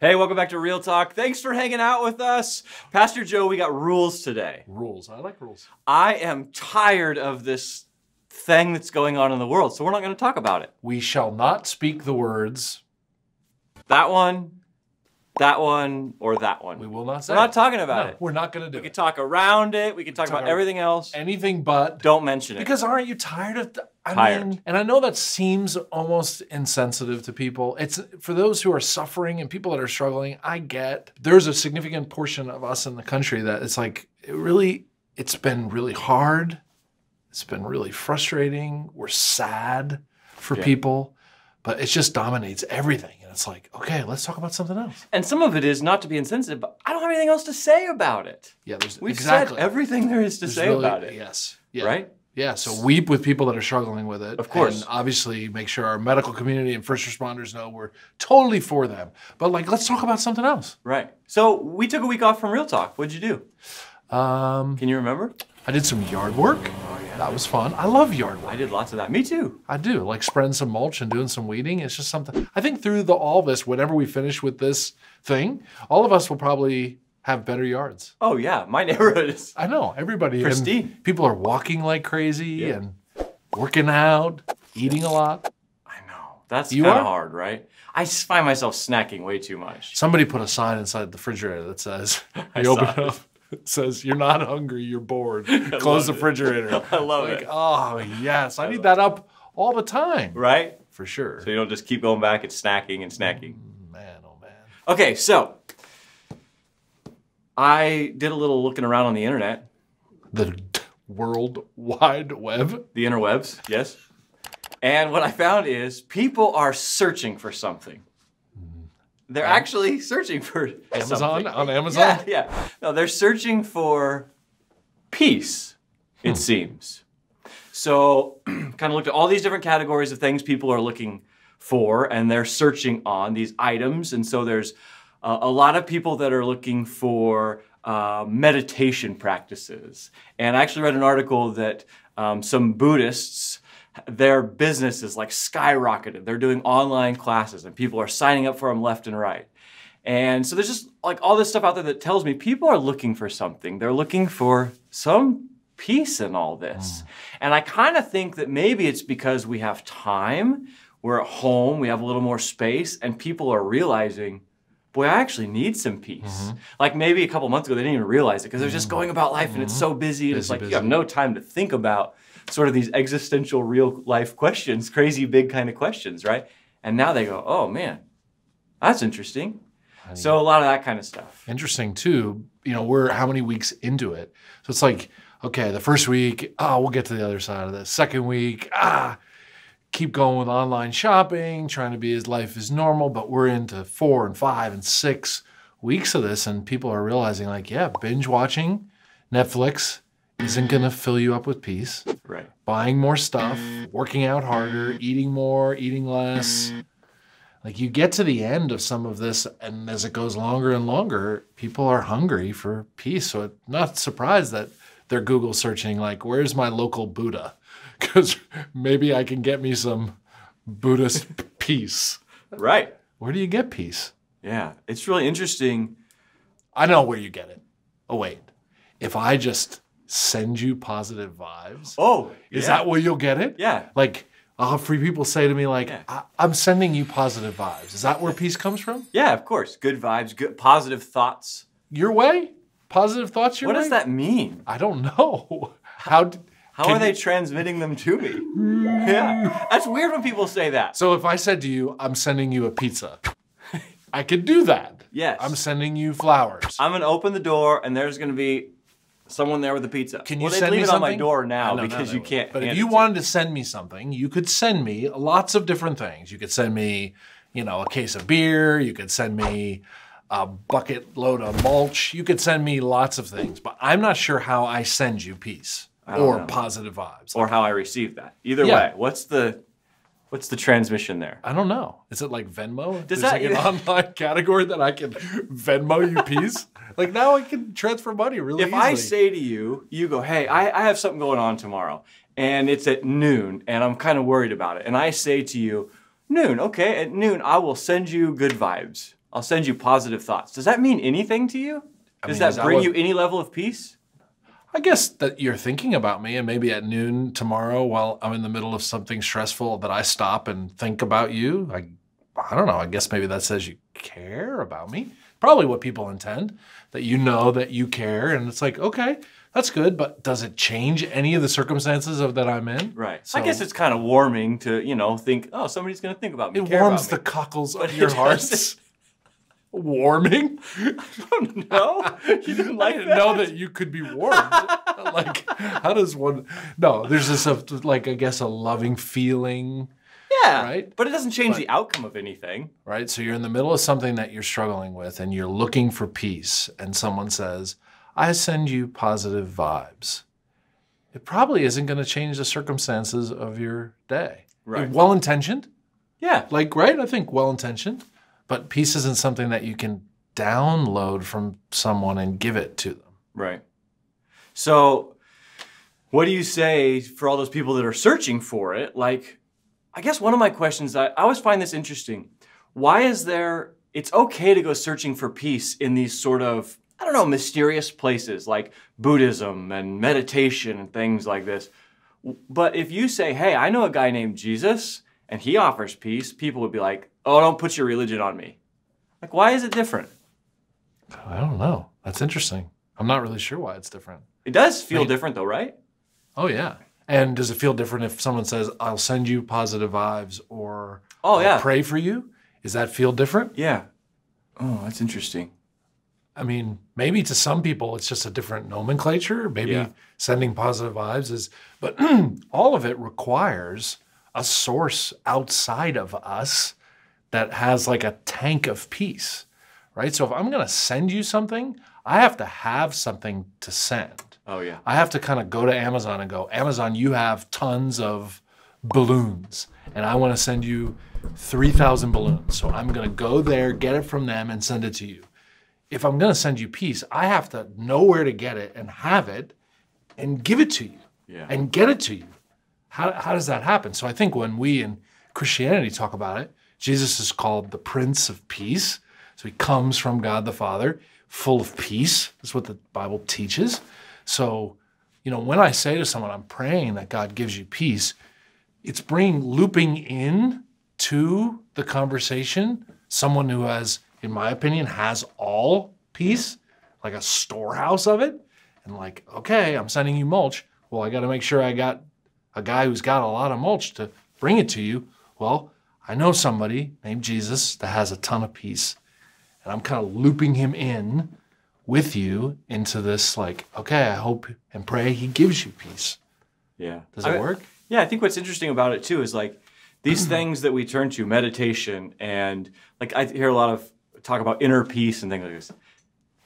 Hey, welcome back to Real Talk. Thanks for hanging out with us. Pastor Joe, we got rules today. Rules. I like rules. I am tired of this thing that's going on in the world, so we're not going to talk about it. We shall not speak the words. That one, or that one. We will not say We're not talking about it. We're not going to do We it. can talk around it. We can talk about everything else. Anything but. Don't mention it. Because aren't you tired of Tired. And I know that seems almost insensitive to people. It's for those who are suffering and people that are struggling, I get. There's a significant portion of us in the country that it's like, it's been really hard. It's been really frustrating. We're sad for people, but it just dominates everything. And it's like, okay, let's talk about something else. And some of it is not to be insensitive, but I don't have anything else to say about it. Yeah, We've said everything there is to say about it. Yes. Yeah. Right? Yeah, so weep with people that are struggling with it. Of course. And obviously make sure our medical community and first responders know we're totally for them. But like, let's talk about something else. Right. So we took a week off from Real Talk. What'd you do? Can you remember? I did some yard work. Oh, yeah. That was fun. I love yard work. I did lots of that. Me too. I do. Like spreading some mulch and doing some weeding. It's just something. I think through all this, whenever we finish with this thing, all of us will probably have better yards. Oh, yeah. My neighborhood is I know. Everybody. pristine. People are walking like crazy and working out, eating a lot. I know. That's kind of hard, right? I just find myself snacking way too much. Somebody put a sign inside the refrigerator that says, you open it up, it says, you're not hungry, you're bored. Close the refrigerator. I love it. Oh, yes. I need that up all the time. Right? For sure. So you don't just keep going back and snacking and snacking. Man, oh man. Okay, so I did a little looking around on the internet. The World Wide Web. The interwebs, yes. And what I found is people are searching for something. They're actually searching for something. On Amazon? Yeah. No, they're searching for peace, it seems. So kind of looked at all these different categories of things people are looking for, and they're searching on these items. And so there's a lot of people that are looking for meditation practices. And I actually read an article that some Buddhists, their business is like skyrocketed. They're doing online classes and people are signing up for them left and right. And so there's just like all this stuff out there that tells me people are looking for something. They're looking for some peace in all this. And I kind of think that maybe it's because we have time, we're at home, we have a little more space, and people are realizing, boy, I actually need some peace. Like maybe a couple months ago, they didn't even realize it because they're just going about life and it's so busy. And it's like, you have no time to think about sort of these existential real life questions, crazy big kind of questions, right? And now they go, oh man, that's interesting. So a lot of that kind of stuff. Interesting too, you know, we're how many weeks into it? So it's like, okay, the first week, we'll get to the other side of this. Second week, keep going with online shopping, trying to be as life as normal, but we're into 4 and 5 and 6 weeks of this, and people are realizing like, yeah, binge watching Netflix isn't gonna fill you up with peace. Right. Buying more stuff, working out harder, eating more, eating less. Like you get to the end of some of this, and as it goes longer and longer, people are hungry for peace. So I'm not surprised that they're Google searching like, where's my local Buddha? Because maybe I can get me some Buddhist peace. Right. Where do you get peace? Yeah, it's really interesting. I know where you get it. Oh, wait. If I just send you positive vibes. Oh, is that where you'll get it? Yeah. Like, I'll have free people say to me like, I'm sending you positive vibes. Is that where peace comes from? Yeah, of course. Good vibes, good positive thoughts. Your way? Positive thoughts your way? What does that mean? I don't know. How are they transmitting them to me? Yeah, that's weird when people say that. So if I said to you, I'm sending you a pizza, I could do that. Yes. I'm sending you flowers. I'm gonna open the door and there's gonna be someone there with a pizza. Can you well, send me leave it something? on my door now because you can't. But if you wanted to send me something, you could send me lots of different things. You could send me, you know, a case of beer. You could send me a bucket load of mulch. You could send me lots of things. But I'm not sure how I send you peace or positive vibes. Or how I receive that. Either way, what's the transmission there? I don't know. Is it like Venmo? Does There's like an online category that I can Venmo you peace? Like now I can transfer money really easily. If I say to you, you go, hey, I have something going on tomorrow and it's at noon and I'm kind of worried about it. And I say to you, noon, okay, at noon I will send you good vibes. I'll send you positive thoughts. Does that mean anything to you? Does that bring you any level of peace? I guess that you're thinking about me, and maybe at noon tomorrow while I'm in the middle of something stressful that I stop and think about you. I don't know. I guess maybe that says you care about me. Probably what people intend, that you know that you care. And it's like, okay, that's good. But does it change any of the circumstances that I'm in? Right. So, I guess it's kind of warming to, think, oh, somebody's going to think about me. It warms the cockles of your hearts. Warming? I don't know. You didn't like I didn't know that you could be warmed. Like, how does one... No, there's this, I guess, a loving feeling. Yeah, right? But it doesn't change the outcome of anything. Right? So you're in the middle of something that you're struggling with, and you're looking for peace, and someone says, I send you positive vibes. It probably isn't going to change the circumstances of your day. Right. Well-intentioned. Yeah. Right? I think well-intentioned. But peace isn't something that you can download from someone and give it to them. Right. So what do you say for all those people that are searching for it? Like, I guess one of my questions, I always find this interesting. Why is it's okay to go searching for peace in these sort of, I don't know, mysterious places like Buddhism and meditation and things like this. But if you say, hey, I know a guy named Jesus and he offers peace, people would be like, oh, don't put your religion on me. Like, why is it different? I don't know. That's interesting. I'm not really sure why it's different. It does feel different though, right? Oh, yeah. And does it feel different if someone says, I'll send you positive vibes or I'll pray for you? Does that feel different? Yeah. Oh, that's interesting. I mean, maybe to some people it's just a different nomenclature. Maybe sending positive vibes is, but all of it requires a source outside of us that has like a tank of peace, right? So if I'm going to send you something, I have to have something to send. Oh, yeah. I have to kind of go to Amazon and go, Amazon, you have tons of balloons, and I want to send you 3,000 balloons. So I'm going to go there, get it from them, and send it to you. If I'm going to send you peace, I have to know where to get it and have it and give it to you and get it to you. How does that happen? So I think when we in Christianity talk about it, Jesus is called the Prince of Peace. So he comes from God the Father, full of peace. That's what the Bible teaches. So, when I say to someone, I'm praying that God gives you peace, it's looping in to the conversation someone who has, in my opinion, has all peace, like a storehouse of it. And like, okay, I'm sending you mulch. Well, I got to make sure I got a guy who's got a lot of mulch to bring it to you. Well, I know somebody named Jesus that has a ton of peace, and I'm kind of looping him in with you into this, like, okay, I hope and pray he gives you peace. Yeah. Does it work? Yeah, I think what's interesting about it too is like these things that we turn to, meditation, and like I hear a lot of talk about inner peace and things like this.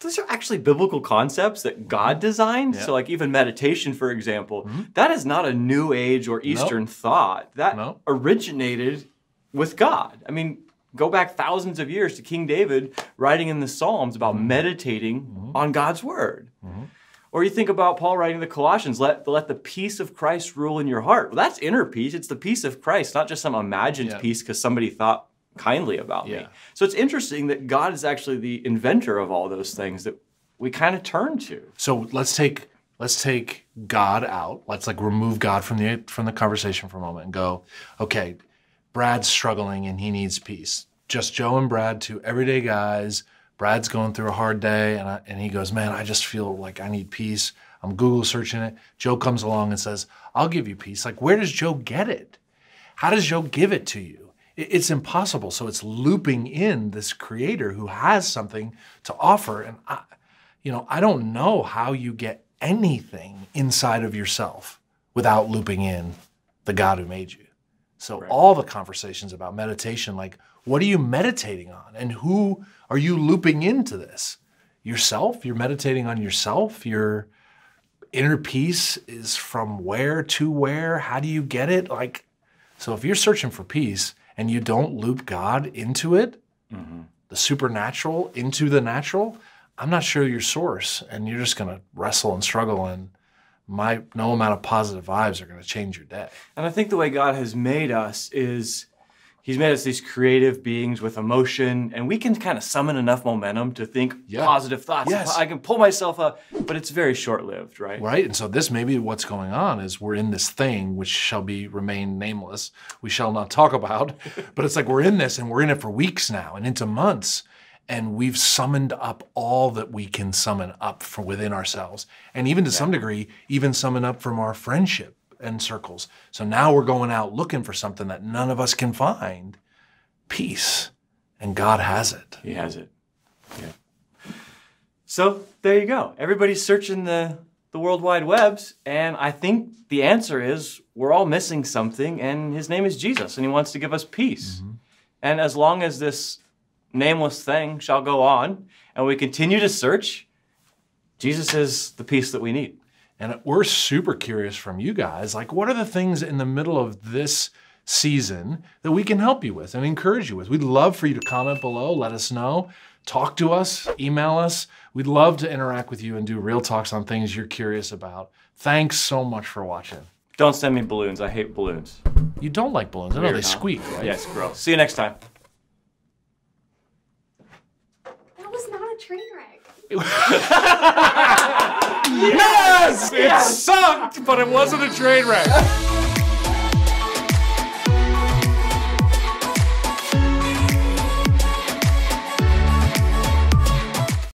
Those are actually biblical concepts that God designed. So like even meditation, for example, that is not a New Age or Eastern thought. That originated with God. I mean, go back thousands of years to King David writing in the Psalms about meditating on God's word. Or you think about Paul writing the Colossians, let the peace of Christ rule in your heart. Well, that's inner peace. It's the peace of Christ, not just some imagined peace because somebody thought kindly about me. So it's interesting that God is actually the inventor of all those things that we kind of turn to. So let's take God out. Let's like remove God from the conversation for a moment and go, okay, Brad's struggling and he needs peace. Just Joe and Brad, two everyday guys. Brad's going through a hard day and he goes, man, I just feel like I need peace. I'm Google searching it. Joe comes along and says, I'll give you peace. Like, where does Joe get it? How does Joe give it to you? It's impossible. So it's looping in this creator who has something to offer. And I don't know how you get anything inside of yourself without looping in the God who made you. So all the conversations about meditation, like what are you meditating on? And who are you looping into this? Yourself? You're meditating on yourself? Your inner peace is from where to where? How do you get it? Like, so if you're searching for peace and you don't loop God into it, the supernatural into the natural, I'm not sure your source, and you're just going to wrestle and struggle, and no amount of positive vibes are going to change your day. And I think the way God has made us is He's made us these creative beings with emotion, and we can kind of summon enough momentum to think positive thoughts. Yes. I can pull myself up, but it's very short-lived, right? Right, and so this maybe what's going on is we're in this thing which shall remain nameless, we shall not talk about, but it's like we're in this and we're in it for weeks now and into months, and we've summoned up all that we can summon up from within ourselves, and even to some degree, even summon up from our friendship and circles. So now we're going out looking for something that none of us can find, peace, and God has it. He has it. Yeah. So there you go. Everybody's searching the World Wide Webs, and I think the answer is we're all missing something, and his name is Jesus, and he wants to give us peace. Mm-hmm. And as long as this nameless thing shall go on, and we continue to search, Jesus is the peace that we need. And we're super curious from you guys, like what are the things in the middle of this season that we can help you with and encourage you with? We'd love for you to comment below, let us know, talk to us, email us. We'd love to interact with you and do real talks on things you're curious about. Thanks so much for watching. Don't send me balloons. I hate balloons. You don't like balloons. I know they squeak, right? Yes, gross. See you next time. That was not a train wreck. Yes! It sucked, but it wasn't a train wreck.